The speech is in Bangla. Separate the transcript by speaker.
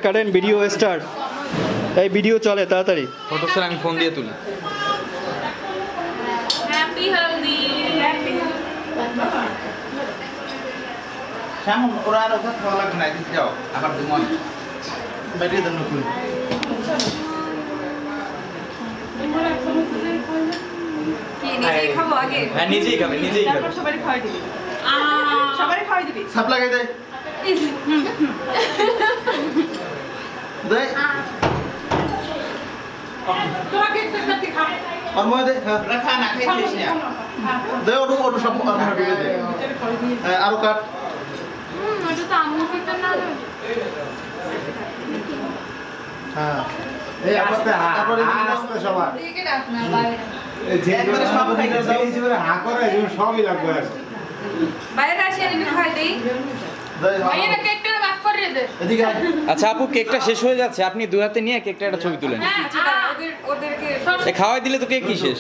Speaker 1: কাটেন ভিডিও স্টার্ট। এই ভিডিও চলে তাড়াতাড়ি।
Speaker 2: ফটো স্যার আমি ফোন দিয়ে তুলি।
Speaker 3: হ্যাপি হলদি।
Speaker 4: শ্যামল ওরা আর ওখানে খাওয়া লাগবে না, এদিকে যাও আবার দুমন ব্যাটারি দেন নতুন।
Speaker 3: কি নিজেই খাবো আগে?
Speaker 2: হ্যাঁ নিজেই খাবে, নিজেই খাবে।
Speaker 5: তারপর সবারই খাওয়াই দিবি। সবারই খাওয়াই দিবি।
Speaker 4: সাপ লাগাই দে দে
Speaker 5: তোরা কেক কাটতে খা।
Speaker 4: আর ময় দে। হ্যাঁ রাখা না খাইছিস না দে ওটু ওটু সব আর ময় দিয়ে দে। হ্যাঁ আরো কাট।
Speaker 3: ওটা তো আম্মু খেতে না।
Speaker 4: হ্যাঁ
Speaker 6: এই আস্তে
Speaker 4: তারপরে
Speaker 6: আস্তে সবার
Speaker 3: দিকে ডাক না বাইরে।
Speaker 6: এই যে
Speaker 4: একবারে সব খাইতে দাও।
Speaker 6: এই যে হা করে এগুলো সবই লাগবে আজকে।
Speaker 3: বাইরে আসি আমি খাই দেই।
Speaker 4: দে
Speaker 3: ভাইয়া কেকটা বাক করে দে।
Speaker 4: এদিকে আয়।
Speaker 2: আচ্ছা আপু কেকটা শেষ হয়ে যাচ্ছে, আপনি দুই হাতে নিয়ে কেকটা একটা ছবি তুলেন।
Speaker 3: হ্যাঁ ওদেরকে
Speaker 2: খাওয়াই দিলে তো কেক কি শেষ।